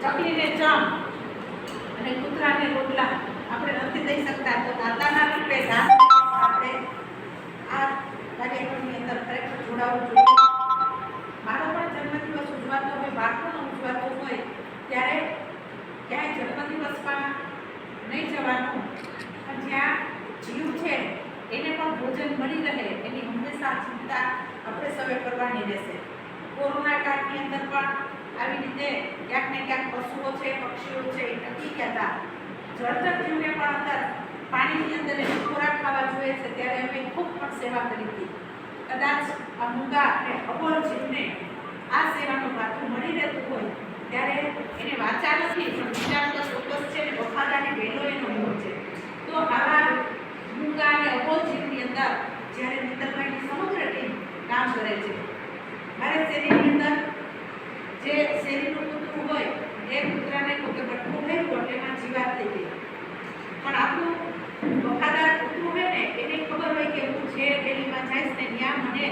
ચકલીને ચમ અને કૂતરાને રોટલા આપણે નથી દઈ શકતા, તો દાતાના રૂપે દાન આપણે આ કાર્યક્રમની અંદર ખરેખર જોડાવવું જોઈએ. મારો પણ જન્મદિવસ ઉજવાતો હોય, બાળકોનો ઉજવાતો હોય, ત્યારે ક્યાંય જન્મદિવસમાં નહીં જવાનું, પણ જ્યાં જીવ છે એને પણ ભોજન મળી રહે એની હંમેશા ચિંતા આપણે સૌએ કરવાની રહેશે. કોરોના કાળની અંદર પણ આવી રીતે ક્યાંક ને ક્યાંક પશુઓ છે, પક્ષીઓ છે એ ટકી ગયા હતા. જળચર જીવને પણ અંદર પાણીની અંદર એને ખોરાક ખાવા જોઈએ છે, ત્યારે અમે ખૂબ પણ સેવા કરી હતી. કદાચ આ મૂંગા અને અબોલ જીવને આ સેવાનું પાછું મળી રહેતું હોય ત્યારે એને વાંચા નથી, પણ વિચાર તો ચોક્કસ છે ને વફાદારી વહેલો એનો હોય છે. તો આવા મૂંગા અને અબોલ જીવની અંદર જ્યારે મિત્તલભાઈની સમગ્ર ટીમ કામ કરે છે, મારે શેરીની અંદર જે શેરીનું કૂતરું હોય એ કૂતરાને કોઈ બટકું ફેરવું એટલે એમાં જીવાત થઈ ગઈ, પણ આપણું વફાદાર કૂતરું હોય ને એને ખબર હોય કે હું જે ડેલીમાં જઈશ ને ત્યાં મને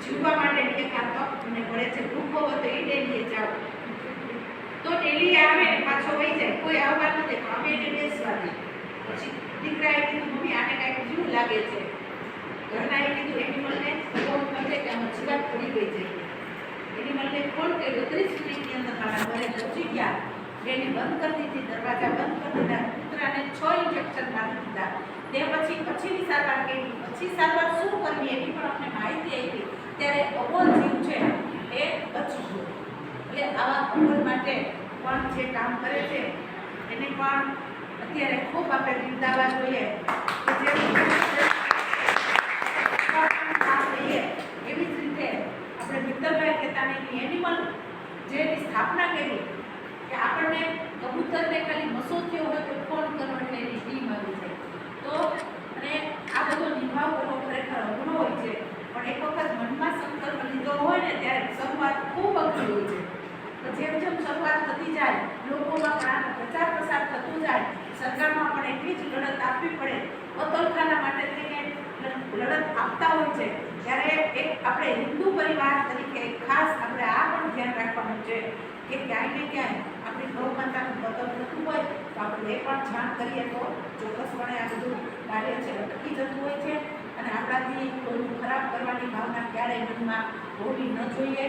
જીવવા માટે એક આ તક મને મળે છે. ભૂખો હોય તો એ ડેલીએ જાઓ, તો ડેલી આવે ને પાછો વહી જાય, કોઈ આવવા નથી, પણ અમે એને બેસવા દઈએ. પછી દીકરાએ કીધું મમ્મી આને કાંઈક જીવ લાગે છે, ઘરનાએ કીધું એનિમલને ફોન કરે કે આમાં જીવાત પડી ગઈ છે. એનિમલને ફોન કર્યો, 30 મિનિટની અંદર મારા ઘરે પહોંચી ગયા, એને બંધ કરી દીધી, દરવાજા બંધ કરી દીધા, કૂતરાને 6 ઇન્જેક્શન મારી દીધા. તે પછીની સારવાર કરી, પછી સારવાર શું કરવી એની પણ અમને માહિતી આપી, ત્યારે અબોલ જીવ છે એ બચી ગયો. એટલે આવા અબોલ માટે પણ જે કામ કરે છે એને પણ અત્યારે ખૂબ આપણે બિરદાવવા જોઈએ કે જે કામ લઈએ. એવી જ રીતે આપણે મિત્તલભાઈ કહેતા નહીં એનિમલ જેની સ્થાપના કરી કે આપણને કબૂતરને ખાલી મસો થયો હોય તો ફોન કરો એટલે એની ટીમ આવી જાય. તો અને આ બધો નિભાવ કરવો ખરેખર અઘરો હોય છે, પણ એક વખત મનમાં સંકલ્પ લીધો હોય ને ત્યારે શરૂઆત ખૂબ અઘરી હોય છે. તો જેમ જેમ શરૂઆત થતી જાય, લોકોમાં પણ આનો પ્રચાર પ્રસાર થતું જાય, સરકારમાં પણ એટલી જ લડત આપવી પડે, અતલખાના માટે થઈને લડત આપતા હોય છે, ત્યારે એક આપણે હિન્દુ પરિવાર તરીકે ખાસ આપણે આ પણ ધ્યાન રાખવાનું છે કે ક્યાંય ને ક્યાંય આપણી ગૌ માતાનું બદલ થતું હોય તો આપણે એ પણ જાણ કરીએ તો ચોક્કસપણે આ બધું કાર્ય છે અટકી જતું હોય છે. અને આપણાથી કોઈનું ખરાબ કરવાની ભાવના ક્યારેય મનમાં હોવી ન જોઈએ.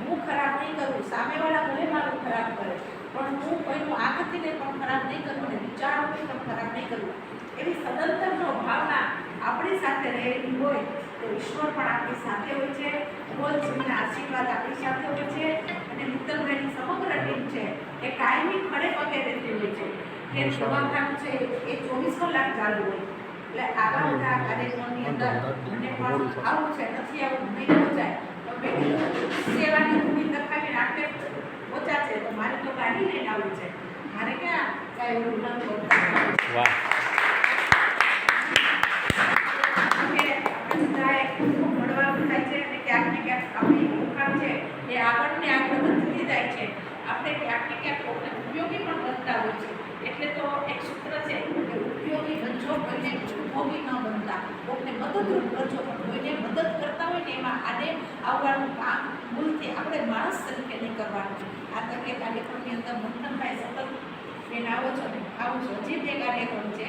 હું ખરાબ નહીં કરું, સામેવાળા ભલે મારું ખરાબ કરે, પણ હું કોઈનું આંખથી પણ ખરાબ નહીં કરું અને વિચારોથી પણ ખરાબ નહીં કરું. એવી સદંતરનો ભાવના આપણી સાથે રહેલી હોય તો ઈશ્વર પણ આપણી સાથે હોય છે, બોલ જીવના આશીર્વાદ આપણી સાથે હોય છે. અને મિત્તલભાઈની સમગ્ર ટીમ છે એ કાયમી ખડે પગે રહેતી હોય છે કે દવાખાનું છે એ 24 કલાક ચાલુ હોય. એટલે આવા બધા કાર્યક્રમની અંદર મને પણ આવું છે, નથી આવું નહીં પહોંચાય તો સેવાની ભૂમિ દખાવીને આપણે પહોંચ્યા છે, તો મારે તો ગાડી લઈને આવવું છે, મારે ક્યાં કાંઈ એવું ન બોલતા. મળવાનું થાય છે અને ક્યાંક ને ક્યાંક આપણી ઓળખાણ છે એ આપણને આગળ વધતી જાય છે. આપણે ક્યાંક ને ક્યાંક ઉપયોગી પણ બનતા હોય છે. એટલે તો એક સૂત્ર છે કે ઉપયોગી બનજો, કોઈને ઉપયોગી ન બનતા, કોઈને મદદરૂપ કરજો, પણ કોઈને મદદ કરતા હોય ને એમાં આને આવવાનું કામ ભૂલથી આપણે માણસ તરીકે નહીં કરવાનું. આ તકે કાર્યક્રમની અંદર મંથનભાઈ સતત બેન આવો છો ને આવું છો. હજી બે કાર્યક્રમ છે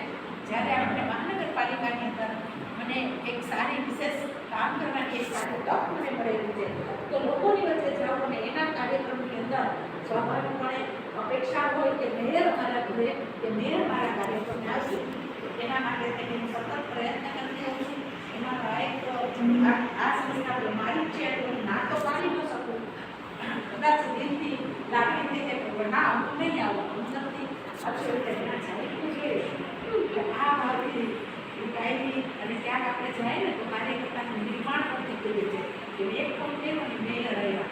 જ્યારે આપણે મહાનગરપાલિકાની અંદર મને એક સારી વિશેષ કામ કરવાની એક સારી તક મને મળેલી છે, તો લોકોની વચ્ચે જાઓ અને એના કાર્યક્રમની અંદર સ્વાભાવિકપણે અપેક્ષા હોય કે મેયર મારા ઘરે કે મેયર મારા કાર્યક્રમને આવશે. એના માટે તેને સતત પ્રયત્ન કરતી હોઉં છું. એમાં એક આ સંસ્થા મારી છે તો ના તો પાડી ન શકું, કદાચ દિલથી લાગણી થઈ જાય કે ના હું નહીં આવું, અંદરથી અક્ષર એના જાણીતું જોઈએ. આ ભાવથી કાયમી અને ક્યાંક આપણે જાય ને તો કાર્યકર્તાનું નિર્માણ પણ થતું હોય છે કે એક પણ કેમ અને મેયર રહ્યા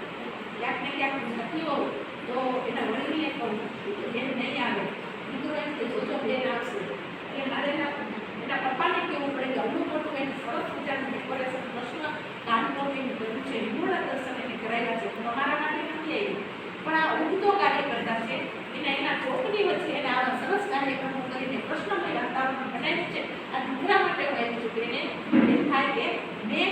ક્યાંક ને ક્યાંક નથી હોવું તો એના વડીલને કહું બેન નહીં આવે, મિત્રો એમ કે જોજો બેન આવશે. એટલે મારે એના પપ્પાને કહેવું પડે કે અમુક મોટું એને સરસ મજાનું ડેકોરેશન પ્રશ્ન કાનપોટીનું કર્યું છે, નિમૂળા દર્શન એને કરાવ્યા છે, તમારા માટે નથી આવી, પણ આ ઉગતો કાર્યકર્તા છે એને એના ચોકની વચ્ચે એને આવા સરસ કાર્યક્રમો કરીને પ્રશ્નમય વાતાવરણ બનાવ્યું છે. આ દીકરા માટે હું એમ છું કે એને થાય કે મેં